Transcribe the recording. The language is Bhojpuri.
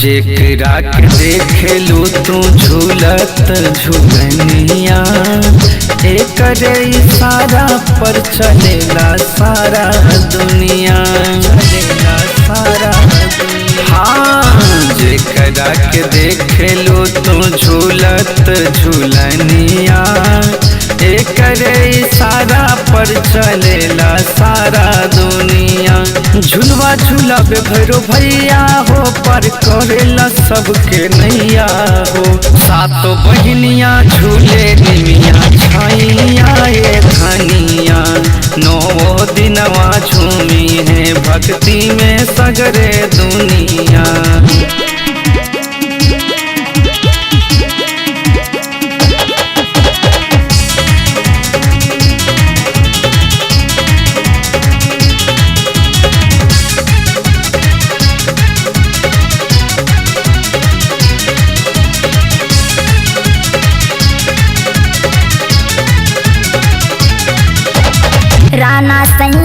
जेकरा के देखेलू तू झूलत झूलनिया एकरे इशारा पर चलेला सारा दुनिया, चलेला सारा दुनिया। हाँ, जेकरा के देखेलू तू झूलत झूलनिया एकरे इशारा पर चलेला सारा दुनिया। झुलवा झुलाबे भैरो भैया हो पर करेला सबके नैया हो। सातों बहनिया झूले निमिया छाइया ये धनिया, नौ दिनवा झूमी है भक्ति में सगरे दुनिया। राना संग